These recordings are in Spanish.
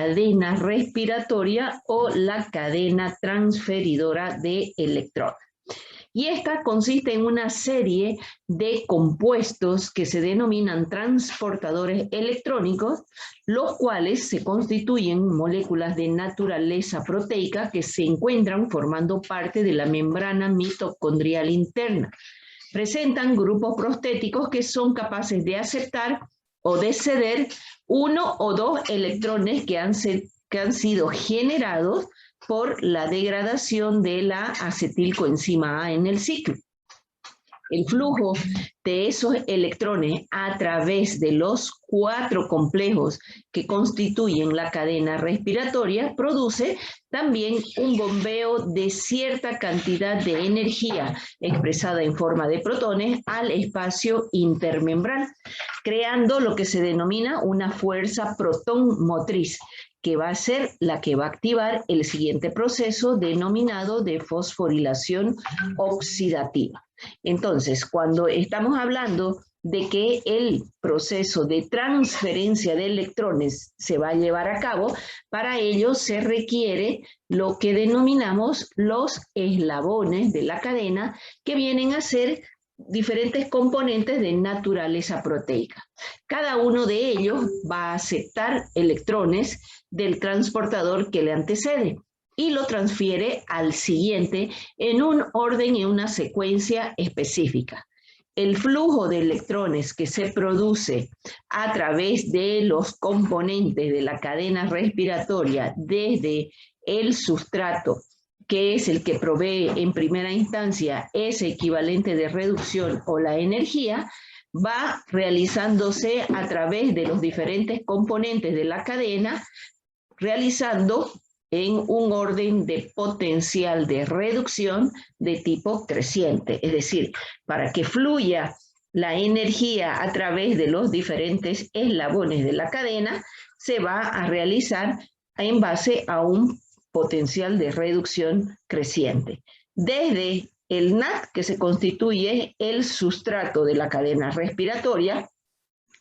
cadena respiratoria o la cadena transferidora de electrones. Y esta consiste en una serie de compuestos que se denominan transportadores electrónicos, los cuales se constituyen moléculas de naturaleza proteica que se encuentran formando parte de la membrana mitocondrial interna. Presentan grupos prostéticos que son capaces de aceptar o de ceder uno o dos electrones que han sido generados por la degradación de la acetilcoenzima A en el ciclo. El flujo de esos electrones a través de los 4 complejos que constituyen la cadena respiratoria produce también un bombeo de cierta cantidad de energía expresada en forma de protones al espacio intermembral, creando lo que se denomina una fuerza protón motriz, que va a ser la que va a activar el siguiente proceso denominado de fosforilación oxidativa. Entonces, cuando estamos hablando de que el proceso de transferencia de electrones se va a llevar a cabo, para ello se requiere lo que denominamos los eslabones de la cadena, que vienen a ser diferentes componentes de naturaleza proteica. Cada uno de ellos va a aceptar electrones del transportador que le antecede y lo transfiere al siguiente en un orden y una secuencia específica. El flujo de electrones que se produce a través de los componentes de la cadena respiratoria desde el sustrato, que es el que provee en primera instancia ese equivalente de reducción o la energía, va realizándose a través de los diferentes componentes de la cadena, realizando en un orden de potencial de reducción de tipo creciente. Es decir, para que fluya la energía a través de los diferentes eslabones de la cadena, se va a realizar en base a un potencial de reducción creciente. Desde el NAT, que se constituye el sustrato de la cadena respiratoria,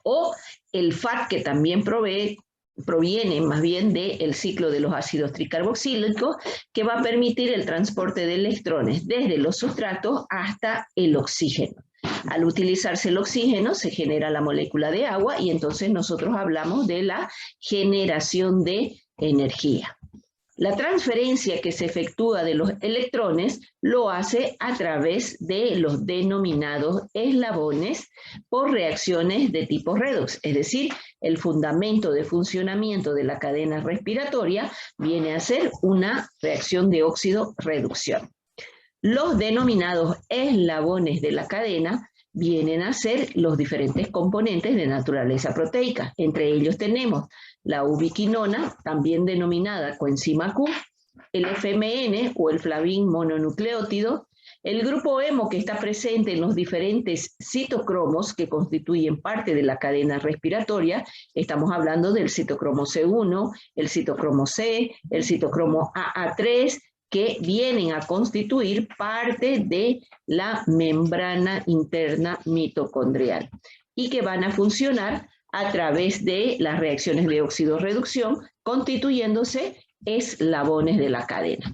o el FAT, que también proviene más bien del ciclo de los ácidos tricarboxílicos, que va a permitir el transporte de electrones desde los sustratos hasta el oxígeno. Al utilizarse el oxígeno se genera la molécula de agua y entonces nosotros hablamos de la generación de energía. La transferencia que se efectúa de los electrones lo hace a través de los denominados eslabones por reacciones de tipo redox, es decir, el fundamento de funcionamiento de la cadena respiratoria viene a ser una reacción de óxido-reducción. Los denominados eslabones de la cadena vienen a ser los diferentes componentes de naturaleza proteica. Entre ellos tenemos la ubiquinona, también denominada coenzima Q, el FMN o el flavin mononucleótido, el grupo hemo que está presente en los diferentes citocromos que constituyen parte de la cadena respiratoria. Estamos hablando del citocromo C1, el citocromo C, el citocromo AA3, que vienen a constituir parte de la membrana interna mitocondrial y que van a funcionar a través de las reacciones de óxido-reducción, constituyéndose eslabones de la cadena.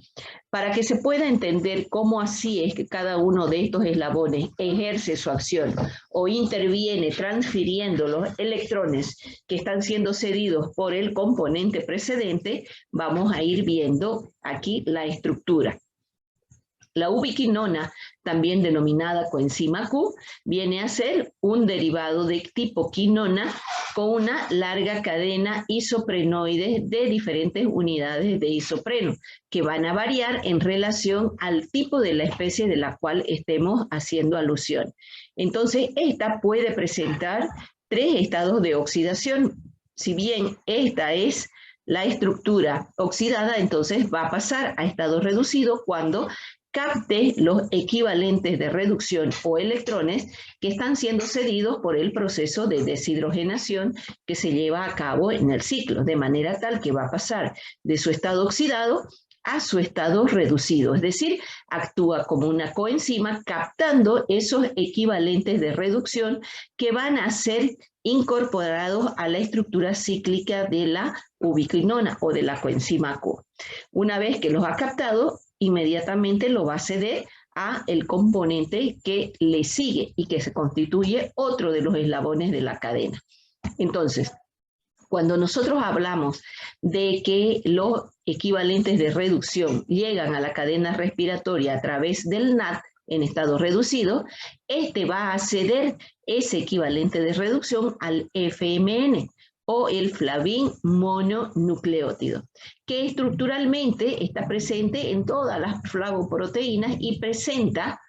Para que se pueda entender cómo así es que cada uno de estos eslabones ejerce su acción o interviene transfiriendo los electrones que están siendo cedidos por el componente precedente, vamos a ir viendo aquí la estructura. La ubiquinona, también denominada coenzima Q, viene a ser un derivado de tipo quinona con una larga cadena isoprenoide de diferentes unidades de isopreno, que van a variar en relación al tipo de la especie de la cual estemos haciendo alusión. Entonces, esta puede presentar 3 estados de oxidación. Si bien esta es la estructura oxidada, entonces va a pasar a estado reducido cuando capte los equivalentes de reducción o electrones que están siendo cedidos por el proceso de deshidrogenación que se lleva a cabo en el ciclo, de manera tal que va a pasar de su estado oxidado a su estado reducido, es decir, actúa como una coenzima captando esos equivalentes de reducción que van a hacer incorporados a la estructura cíclica de la ubiquinona o de la coenzima Q. Una vez que los ha captado, inmediatamente lo va a ceder a el componente que le sigue y que se constituye otro de los eslabones de la cadena. Entonces, cuando nosotros hablamos de que los equivalentes de reducción llegan a la cadena respiratoria a través del NAD en estado reducido, este va a ceder ese equivalente de reducción al FMN o el flavin mononucleótido, que estructuralmente está presente en todas las flavoproteínas y presenta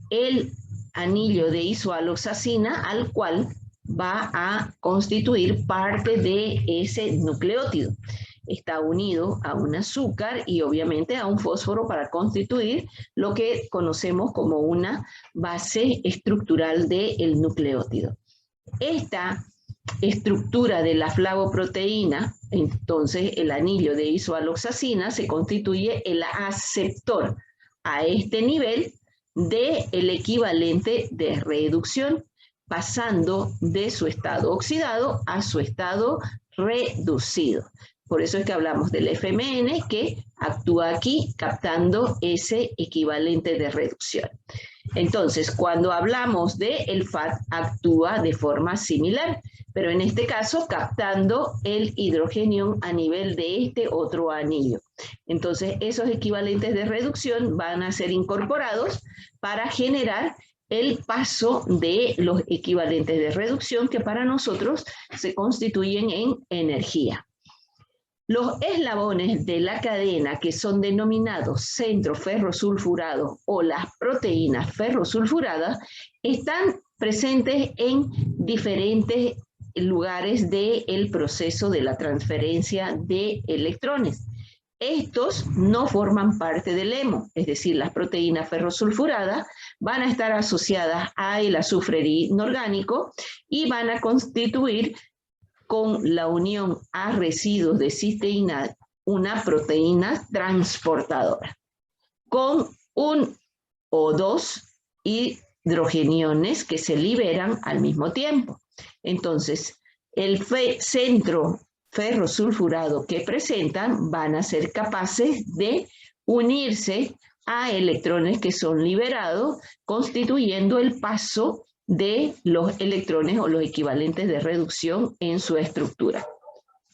el anillo de isoaloxacina al cual va a constituir parte de ese nucleótido. Está unido a un azúcar y obviamente a un fósforo para constituir lo que conocemos como una base estructural del nucleótido. Esta estructura de la flavoproteína, entonces el anillo de isoaloxacina, se constituye el aceptor a este nivel del equivalente de reducción, pasando de su estado oxidado a su estado reducido. Por eso es que hablamos del FMN que actúa aquí captando ese equivalente de reducción. Entonces, cuando hablamos del FAT, actúa de forma similar, pero en este caso captando el hidrogenión a nivel de este otro anillo. Entonces, esos equivalentes de reducción van a ser incorporados para generar el paso de los equivalentes de reducción que para nosotros se constituyen en energía. Los eslabones de la cadena que son denominados centroferrosulfurados o las proteínas ferrosulfuradas están presentes en diferentes lugares del proceso de la transferencia de electrones. Estos no forman parte del hemo, es decir, las proteínas ferrosulfuradas van a estar asociadas al azufre inorgánico y van a constituir con la unión a residuos de cisteína una proteína transportadora con un o dos hidrogeniones que se liberan al mismo tiempo. Entonces, el centro ferrosulfurado que presentan van a ser capaces de unirse a electrones que son liberados, constituyendo el paso de los electrones o los equivalentes de reducción en su estructura.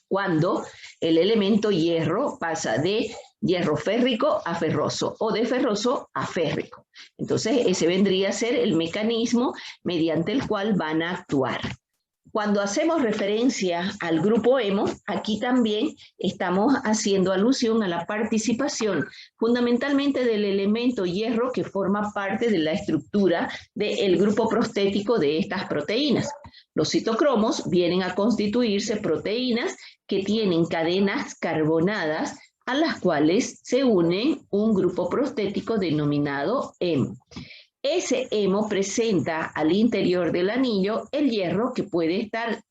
Cuando el elemento hierro pasa de hierro férrico a ferroso o de ferroso a férrico. Entonces, ese vendría a ser el mecanismo mediante el cual van a actuar. Cuando hacemos referencia al grupo hemo, aquí también estamos haciendo alusión a la participación fundamentalmente del elemento hierro que forma parte de la estructura del grupo prostético de estas proteínas. Los citocromos vienen a constituirse proteínas que tienen cadenas carbonadas a las cuales se unen un grupo prostético denominado hemo. Ese hemo presenta al interior del anillo el hierro que puede estar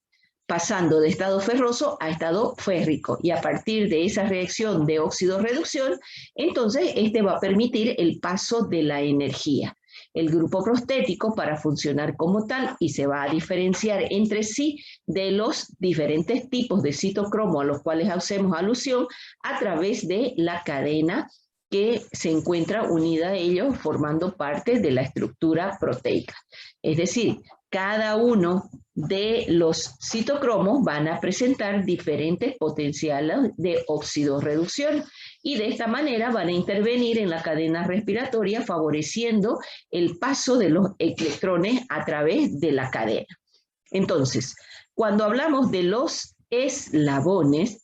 pasando de estado ferroso a estado férrico y a partir de esa reacción de óxido-reducción, entonces este va a permitir el paso de la energía. El grupo prostético para funcionar como tal y se va a diferenciar entre sí de los diferentes tipos de citocromo a los cuales hacemos alusión a través de la cadena que se encuentra unida a ellos formando parte de la estructura proteica. Es decir, cada uno de los citocromos van a presentar diferentes potenciales de oxidorreducción y de esta manera van a intervenir en la cadena respiratoria favoreciendo el paso de los electrones a través de la cadena. Entonces, cuando hablamos de los eslabones,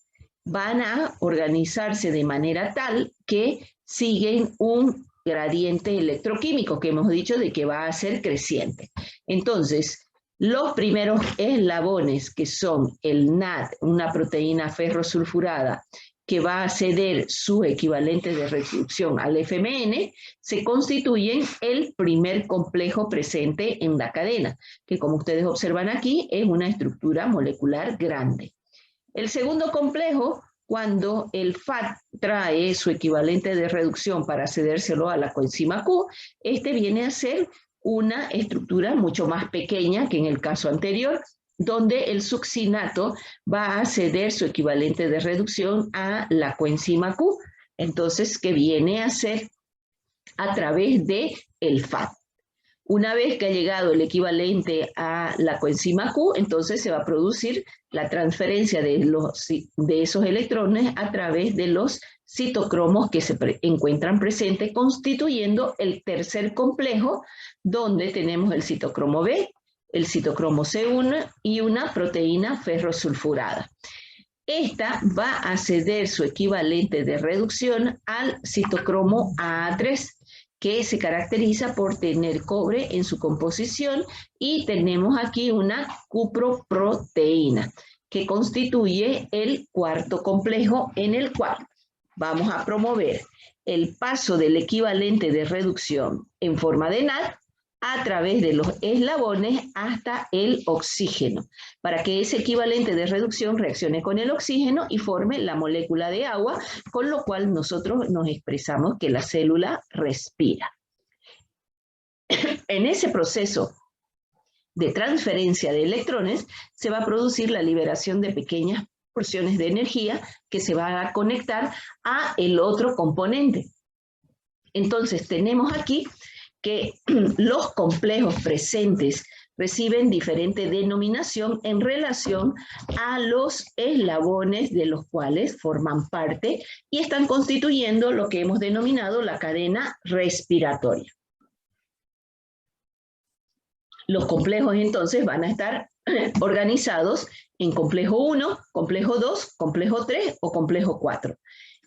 van a organizarse de manera tal que siguen un gradiente electroquímico que hemos dicho de que va a ser creciente. Entonces, los primeros eslabones que son el NAD, una proteína ferrosulfurada que va a ceder su equivalente de reducción al FMN, se constituyen el primer complejo presente en la cadena, que como ustedes observan aquí es una estructura molecular grande. El segundo complejo, cuando el FAT trae su equivalente de reducción para cedérselo a la coenzima Q, este viene a ser una estructura mucho más pequeña que en el caso anterior, donde el succinato va a ceder su equivalente de reducción a la coenzima Q. Entonces, que viene a ser a través de el FAT. Una vez que ha llegado el equivalente a la coenzima Q, entonces se va a producir la transferencia de esos electrones a través de los citocromos que se encuentran presentes, constituyendo el tercer complejo, donde tenemos el citocromo B, el citocromo C1 y una proteína ferrosulfurada. Esta va a ceder su equivalente de reducción al citocromo AA3, que se caracteriza por tener cobre en su composición, y tenemos aquí una cuproproteína que constituye el cuarto complejo, en el cual vamos a promover el paso del equivalente de reducción en forma de NAD a través de los eslabones hasta el oxígeno, para que ese equivalente de reducción reaccione con el oxígeno y forme la molécula de agua, con lo cual nosotros nos expresamos que la célula respira. En ese proceso de transferencia de electrones se va a producir la liberación de pequeñas porciones de energía que se va a conectar a el otro componente. Entonces tenemos aquí que los complejos presentes reciben diferente denominación en relación a los eslabones de los cuales forman parte y están constituyendo lo que hemos denominado la cadena respiratoria. Los complejos entonces van a estar organizados en complejo 1, complejo 2, complejo 3 o complejo 4.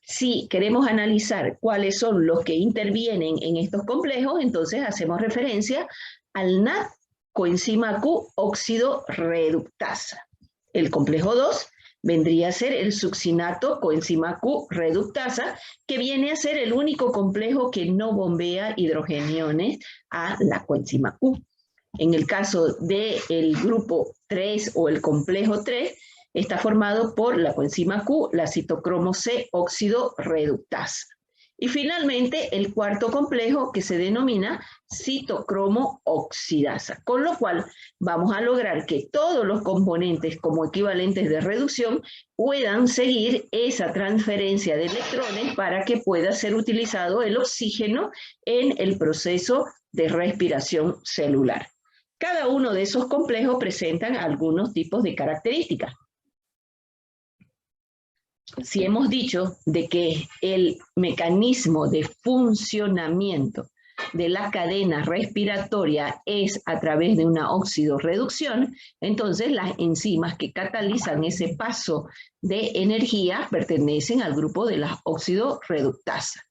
Si queremos analizar cuáles son los que intervienen en estos complejos, entonces hacemos referencia al NAD coenzima Q óxido reductasa. El complejo 2 vendría a ser el succinato coenzima Q reductasa, que viene a ser el único complejo que no bombea hidrogeniones a la coenzima Q. En el caso del grupo 3 o el complejo 3, está formado por la coenzima Q, la citocromo C óxido reductasa. Y finalmente el cuarto complejo, que se denomina citocromo oxidasa, con lo cual vamos a lograr que todos los componentes como equivalentes de reducción puedan seguir esa transferencia de electrones para que pueda ser utilizado el oxígeno en el proceso de respiración celular. Cada uno de esos complejos presentan algunos tipos de características. Si hemos dicho de que el mecanismo de funcionamiento de la cadena respiratoria es a través de una oxidorreducción, entonces las enzimas que catalizan ese paso de energía pertenecen al grupo de las oxidorreductasas,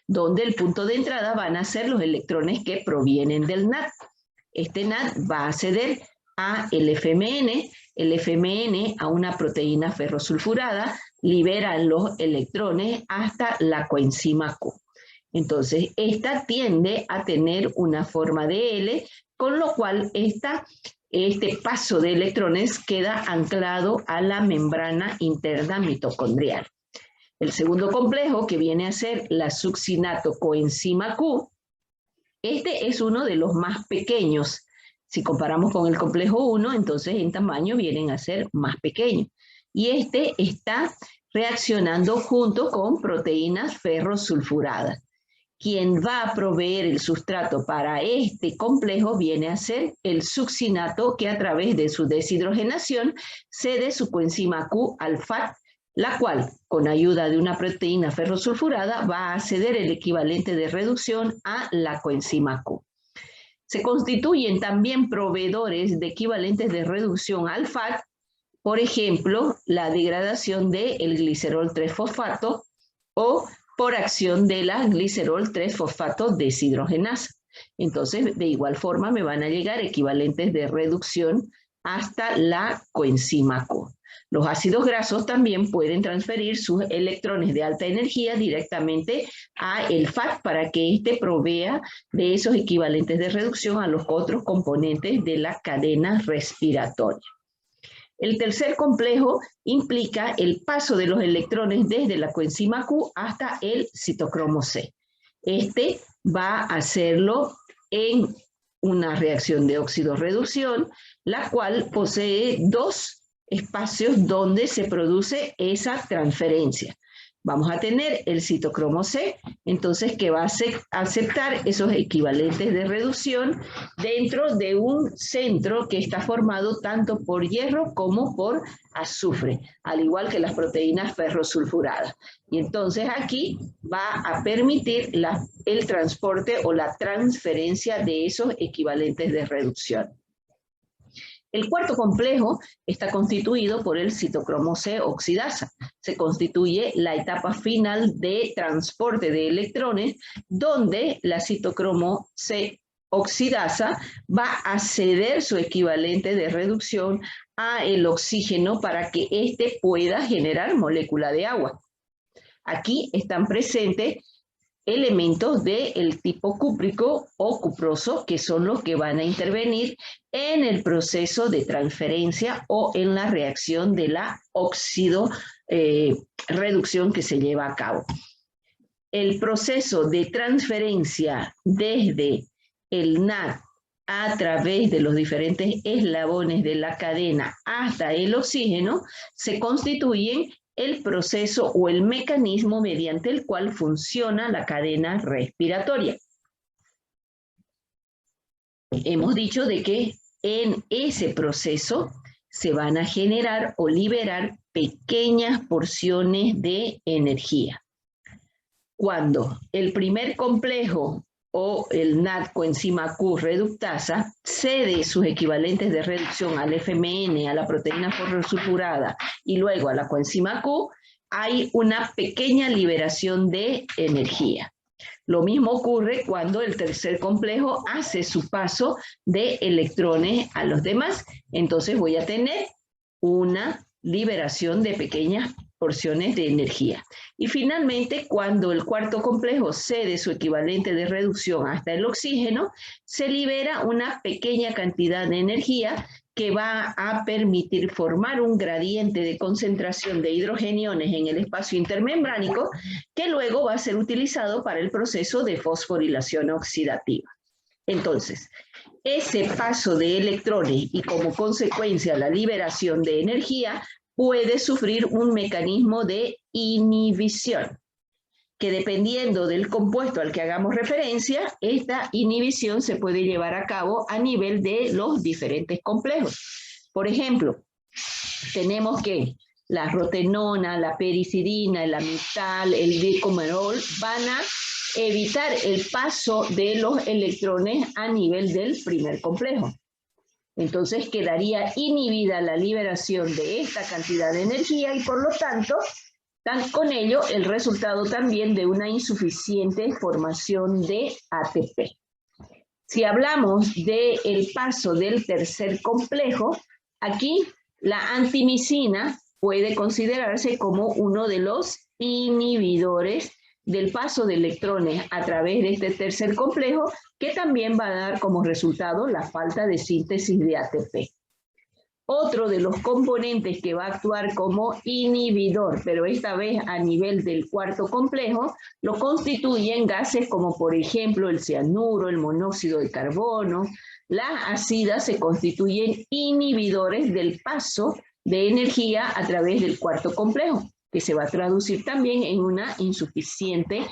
donde el punto de entrada van a ser los electrones que provienen del NAD. Este NAD va a ceder a el FMN a una proteína ferrosulfurada, liberan los electrones hasta la coenzima Q. Entonces, esta tiende a tener una forma de L, con lo cual este paso de electrones queda anclado a la membrana interna mitocondrial. El segundo complejo, que viene a ser la succinato coenzima Q, este es uno de los más pequeños. Si comparamos con el complejo 1, entonces en tamaño vienen a ser más pequeños. Y este está reaccionando junto con proteínas ferrosulfuradas. Quien va a proveer el sustrato para este complejo viene a ser el succinato, que a través de su deshidrogenación cede su coenzima Q al FAT, la cual, con ayuda de una proteína ferrosulfurada, va a ceder el equivalente de reducción a la coenzima Q. Se constituyen también proveedores de equivalentes de reducción al FAT, por ejemplo, la degradación del glicerol 3-fosfato o por acción de la glicerol 3-fosfato deshidrogenasa. Entonces, de igual forma, me van a llegar equivalentes de reducción hasta la coenzima Q. Los ácidos grasos también pueden transferir sus electrones de alta energía directamente a el FAT para que éste provea de esos equivalentes de reducción a los otros componentes de la cadena respiratoria. El tercer complejo implica el paso de los electrones desde la coenzima Q hasta el citocromo C. Este va a hacerlo en una reacción de óxido-reducción, la cual posee dos espacios donde se produce esa transferencia. Vamos a tener el citocromo C, entonces que va a aceptar esos equivalentes de reducción dentro de un centro que está formado tanto por hierro como por azufre, al igual que las proteínas ferrosulfuradas. Y entonces aquí va a permitir el transporte o la transferencia de esos equivalentes de reducción. El cuarto complejo está constituido por el citocromo C oxidasa. Se constituye la etapa final de transporte de electrones, donde la citocromo C oxidasa va a ceder su equivalente de reducción a el oxígeno para que éste pueda generar molécula de agua. Aquí están presentes elementos del tipo cúprico o cuproso, que son los que van a intervenir en el proceso de transferencia o en la reacción de la óxido-reducción que se lleva a cabo. El proceso de transferencia desde el NAD a través de los diferentes eslabones de la cadena hasta el oxígeno se constituyen el proceso o el mecanismo mediante el cual funciona la cadena respiratoria. Hemos dicho de que en ese proceso se van a generar o liberar pequeñas porciones de energía. Cuando el primer complejo o el NAD coenzima Q reductasa cede sus equivalentes de reducción al FMN, a la proteína ferrosulfurada y luego a la coenzima Q, hay una pequeña liberación de energía. Lo mismo ocurre cuando el tercer complejo hace su paso de electrones a los demás. Entonces voy a tener una liberación de pequeñas porciones de energía. Y finalmente, cuando el cuarto complejo cede su equivalente de reducción hasta el oxígeno, se libera una pequeña cantidad de energía que va a permitir formar un gradiente de concentración de hidrogeniones en el espacio intermembránico que luego va a ser utilizado para el proceso de fosforilación oxidativa. Entonces, ese paso de electrones y como consecuencia la liberación de energía puede sufrir un mecanismo de inhibición, que dependiendo del compuesto al que hagamos referencia, esta inhibición se puede llevar a cabo a nivel de los diferentes complejos. Por ejemplo, tenemos que la rotenona, la pericidina, el amital, el bicumerol van a evitar el paso de los electrones a nivel del primer complejo. Entonces quedaría inhibida la liberación de esta cantidad de energía y por lo tanto, con ello el resultado también de una insuficiente formación de ATP. Si hablamos del paso del tercer complejo, aquí la antimicina puede considerarse como uno de los inhibidores del paso de electrones a través de este tercer complejo, que también va a dar como resultado la falta de síntesis de ATP. Otro de los componentes que va a actuar como inhibidor, pero esta vez a nivel del cuarto complejo, lo constituyen gases como por ejemplo el cianuro, el monóxido de carbono. Las ácidas se constituyen inhibidores del paso de energía a través del cuarto complejo, que se va a traducir también en una insuficiente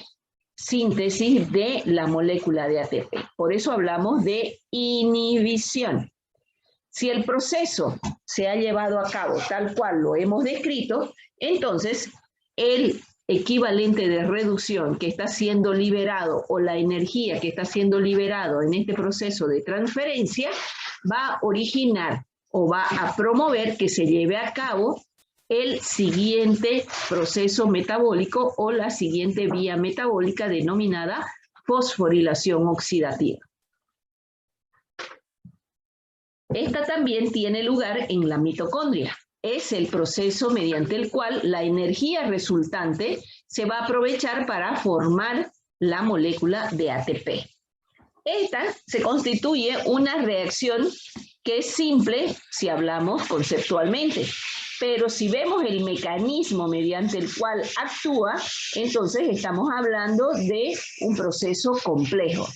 síntesis de la molécula de ATP. Por eso hablamos de inhibición. Si el proceso se ha llevado a cabo tal cual lo hemos descrito, entonces el equivalente de reducción que está siendo liberado o la energía que está siendo liberado en este proceso de transferencia va a originar o va a promover que se lleve a cabo el siguiente proceso metabólico o la siguiente vía metabólica denominada fosforilación oxidativa. Esta también tiene lugar en la mitocondria. Es el proceso mediante el cual la energía resultante se va a aprovechar para formar la molécula de ATP. Esta se constituye una reacción que es simple si hablamos conceptualmente, pero si vemos el mecanismo mediante el cual actúa, entonces estamos hablando de un proceso complejo.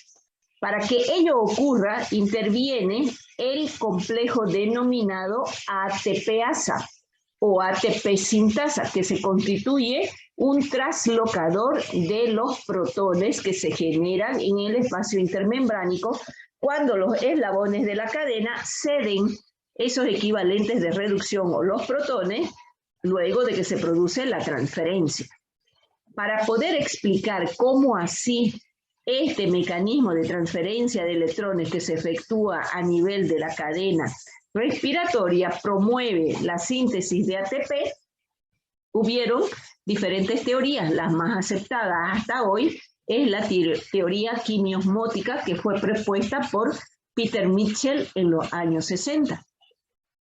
Para que ello ocurra, interviene el complejo denominado ATPasa o ATP sintasa, que se constituye un traslocador de los protones que se generan en el espacio intermembránico cuando los eslabones de la cadena ceden esos equivalentes de reducción o los protones luego de que se produce la transferencia. Para poder explicar cómo así este mecanismo de transferencia de electrones que se efectúa a nivel de la cadena respiratoria promueve la síntesis de ATP, hubieron diferentes teorías. La más aceptada hasta hoy es la teoría quimiosmótica que fue propuesta por Peter Mitchell en los años 60.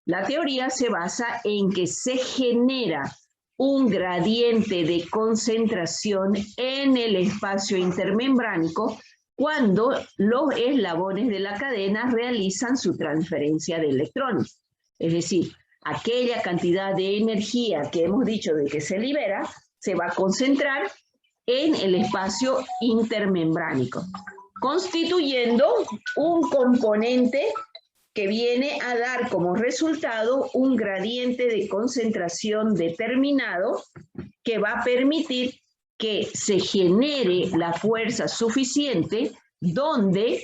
La teoría se basa en que se genera un gradiente de concentración en el espacio intermembránico cuando los eslabones de la cadena realizan su transferencia de electrones. Es decir, aquella cantidad de energía que hemos dicho de que se libera se va a concentrar en el espacio intermembránico, constituyendo un componente que viene a dar como resultado un gradiente de concentración determinado que va a permitir que se genere la fuerza suficiente donde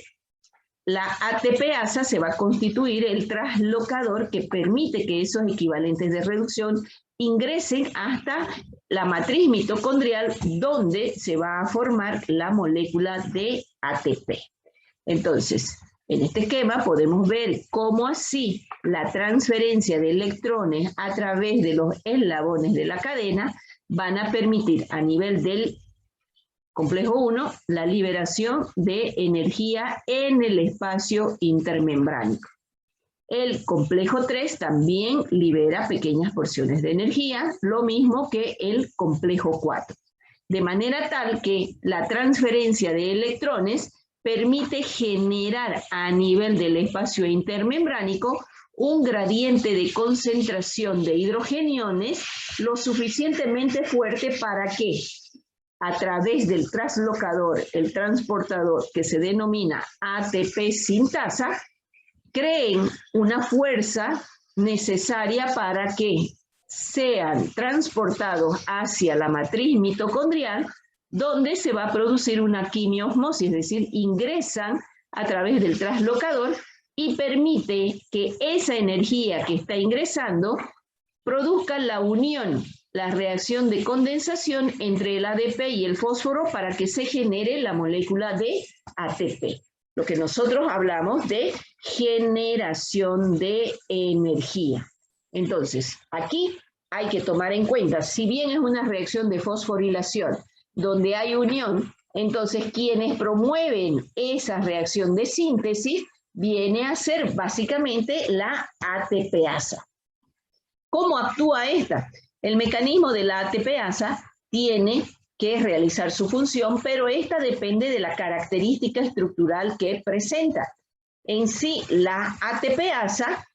la ATPasa se va a constituir el traslocador que permite que esos equivalentes de reducción ingresen hasta la matriz mitocondrial donde se va a formar la molécula de ATP. Entonces, en este esquema podemos ver cómo así la transferencia de electrones a través de los eslabones de la cadena van a permitir a nivel del complejo 1 la liberación de energía en el espacio intermembránico. El complejo 3 también libera pequeñas porciones de energía, lo mismo que el complejo 4. De manera tal que la transferencia de electrones permite generar a nivel del espacio intermembránico un gradiente de concentración de hidrogeniones lo suficientemente fuerte para que a través del traslocador, el transportador que se denomina ATP sintasa, creen una fuerza necesaria para que sean transportados hacia la matriz mitocondrial, donde se va a producir una quimiosmosis, es decir, ingresan a través del traslocador y permite que esa energía que está ingresando produzca la unión, la reacción de condensación entre el ADP y el fósforo para que se genere la molécula de ATP. Lo que nosotros hablamos de generación de energía. Entonces, aquí hay que tomar en cuenta, si bien es una reacción de fosforilación, donde hay unión, entonces quienes promueven esa reacción de síntesis viene a ser básicamente la ATPasa. ¿Cómo actúa esta? El mecanismo de la ATPasa tiene que realizar su función, pero esta depende de la característica estructural que presenta. En sí, la ATPasa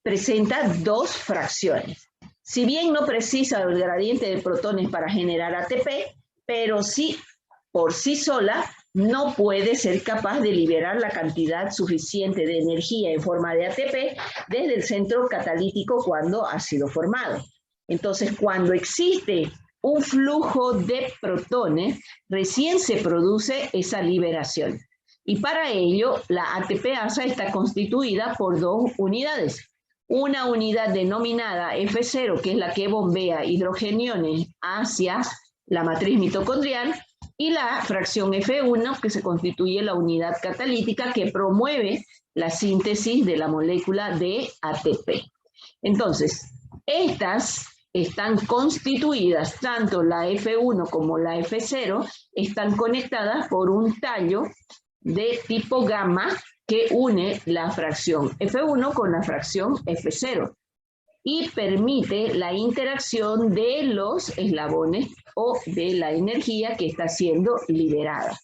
presenta dos fracciones. Si bien no precisa el gradiente de protones para generar ATP, pero sí, por sí sola, no puede ser capaz de liberar la cantidad suficiente de energía en forma de ATP desde el centro catalítico cuando ha sido formado. Entonces, cuando existe un flujo de protones, recién se produce esa liberación. Y para ello, la ATPasa está constituida por dos unidades. Una unidad denominada F0, que es la que bombea hidrogeniones hacia la matriz mitocondrial, y la fracción F1, que se constituye la unidad catalítica que promueve la síntesis de la molécula de ATP. Entonces, estas están constituidas, tanto la F1 como la F0, están conectadas por un tallo de tipo gamma que une la fracción F1 con la fracción F0 y permite la interacción de los eslabones o de la energía que está siendo liberada.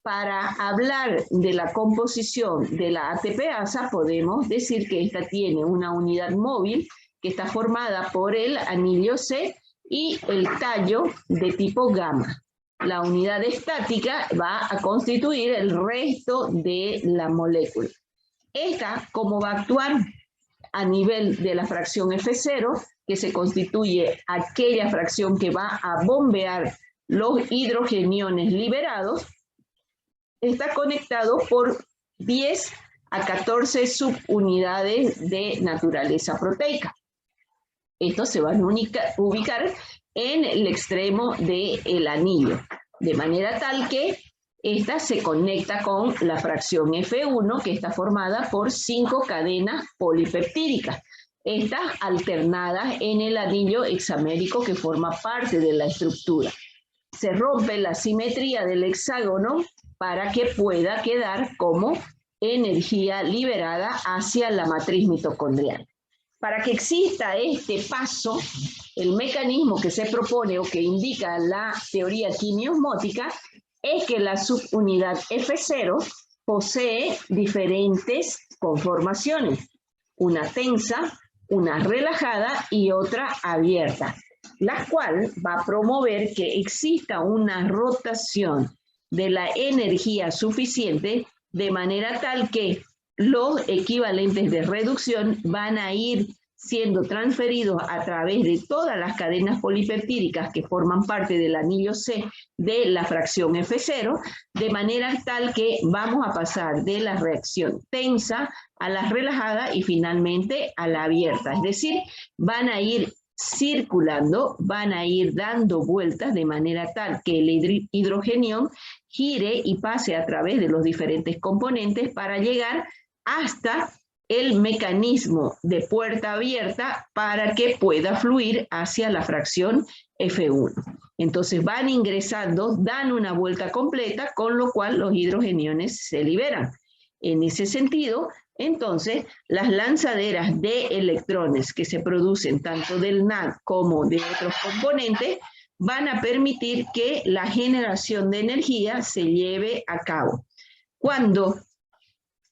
Para hablar de la composición de la ATPasa, podemos decir que esta tiene una unidad móvil que está formada por el anillo C y el tallo de tipo gamma. la unidad estática va a constituir el resto de la molécula. Esta, ¿cómo va a actuar? A nivel de la fracción F0, que se constituye aquella fracción que va a bombear los hidrogeniones liberados, está conectado por 10 a 14 subunidades de naturaleza proteica. Estos se van a ubicar en el extremo del anillo, de manera tal que esta se conecta con la fracción F1, que está formada por 5 cadenas polipeptídicas, estas alternadas en el anillo hexamérico que forma parte de la estructura. Se rompe la simetría del hexágono para que pueda quedar como energía liberada hacia la matriz mitocondrial. Para que exista este paso, el mecanismo que se propone o que indica la teoría quimiosmótica es que la subunidad F0 posee diferentes conformaciones, una tensa, una relajada y otra abierta, la cual va a promover que exista una rotación de la energía suficiente de manera tal que los equivalentes de reducción van a ir siendo transferidos a través de todas las cadenas polipeptídicas que forman parte del anillo C de la fracción F0, de manera tal que vamos a pasar de la reacción tensa a la relajada y finalmente a la abierta. Es decir, van a ir circulando, van a ir dando vueltas de manera tal que el hidrogenión gire y pase a través de los diferentes componentes para llegar hasta el mecanismo de puerta abierta para que pueda fluir hacia la fracción F1. Entonces van ingresando, dan una vuelta completa, con lo cual los hidrogeniones se liberan. En ese sentido, entonces, las lanzaderas de electrones que se producen tanto del NAD como de otros componentes van a permitir que la generación de energía se lleve a cabo. Cuando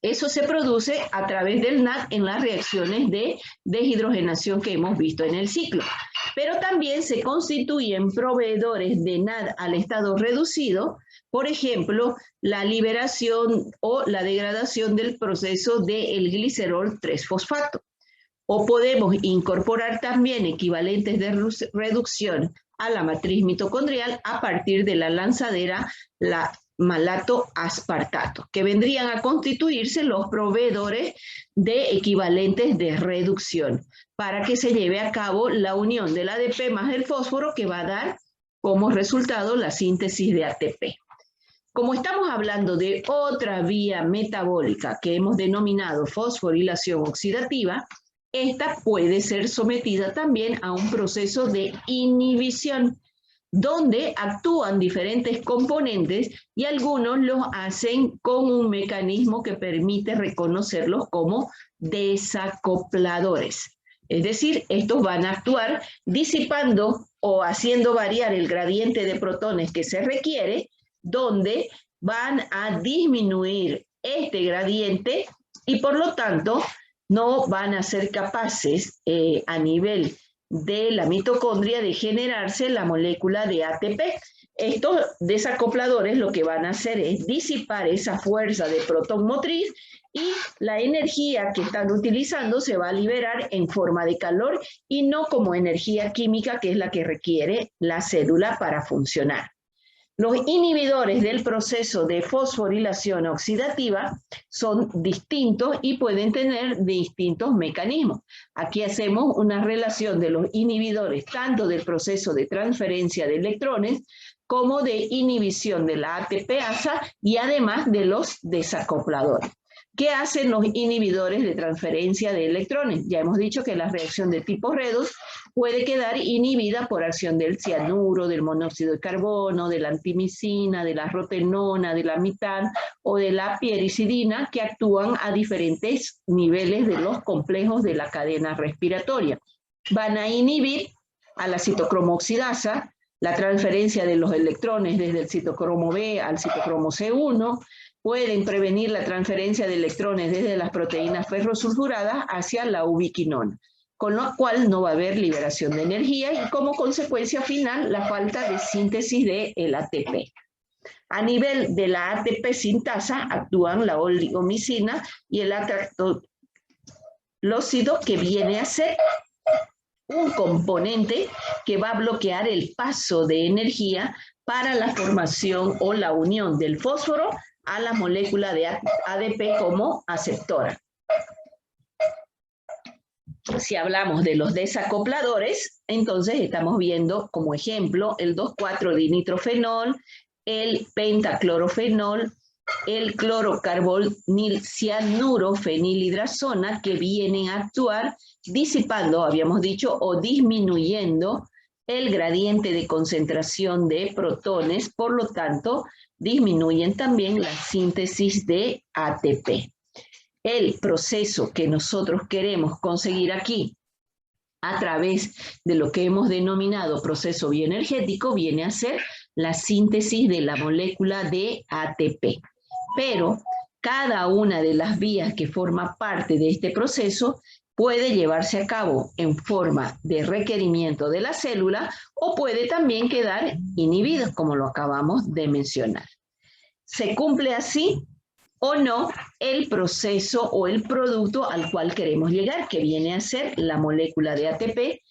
eso se produce a través del NAD en las reacciones de deshidrogenación que hemos visto en el ciclo. Pero también se constituyen proveedores de NAD al estado reducido, por ejemplo, la liberación o la degradación del proceso del glicerol 3-fosfato. O podemos incorporar también equivalentes de reducción a la matriz mitocondrial a partir de la lanzadera, la malato aspartato, que vendrían a constituirse los proveedores de equivalentes de reducción para que se lleve a cabo la unión del ADP más el fósforo, que va a dar como resultado la síntesis de ATP. Como estamos hablando de otra vía metabólica que hemos denominado fosforilación oxidativa, esta puede ser sometida también a un proceso de inhibición, donde actúan diferentes componentes y algunos los hacen con un mecanismo que permite reconocerlos como desacopladores. Es decir, estos van a actuar disipando o haciendo variar el gradiente de protones que se requiere, donde van a disminuir este gradiente y por lo tanto no van a ser capaces a nivel de la mitocondria de generarse la molécula de ATP. Estos desacopladores lo que van a hacer es disipar esa fuerza de protón motriz y la energía que están utilizando se va a liberar en forma de calor y no como energía química, que es la que requiere la célula para funcionar. Los inhibidores del proceso de fosforilación oxidativa son distintos y pueden tener distintos mecanismos. Aquí hacemos una relación de los inhibidores tanto del proceso de transferencia de electrones como de inhibición de la ATPasa y además de los desacopladores. ¿Qué hacen los inhibidores de transferencia de electrones? Ya hemos dicho que la reacción de tipo redox puede quedar inhibida por acción del cianuro, del monóxido de carbono, de la antimicina, de la rotenona, de la mitán o de la piericidina, que actúan a diferentes niveles de los complejos de la cadena respiratoria. Van a inhibir a la citocromo oxidasa, la transferencia de los electrones desde el citocromo B al citocromo C1, pueden prevenir la transferencia de electrones desde las proteínas ferrosulfuradas hacia la ubiquinona. con lo cual no va a haber liberación de energía y como consecuencia final la falta de síntesis del ATP. A nivel de la ATP sintasa actúan la oligomicina y el atractolócido, que viene a ser un componente que va a bloquear el paso de energía para la formación o la unión del fósforo a la molécula de ADP como aceptora. Si hablamos de los desacopladores, entonces estamos viendo como ejemplo el 2,4-dinitrofenol, el pentaclorofenol, el clorocarbonilcianurofenilhidrazona, que vienen a actuar disipando, habíamos dicho, o disminuyendo el gradiente de concentración de protones, por lo tanto, disminuyen también la síntesis de ATP. El proceso que nosotros queremos conseguir aquí a través de lo que hemos denominado proceso bioenergético viene a ser la síntesis de la molécula de ATP. Pero cada una de las vías que forma parte de este proceso puede llevarse a cabo en forma de requerimiento de la célula o puede también quedar inhibido, como lo acabamos de mencionar. Se cumple así o no el proceso o el producto al cual queremos llegar, que viene a ser la molécula de ATP,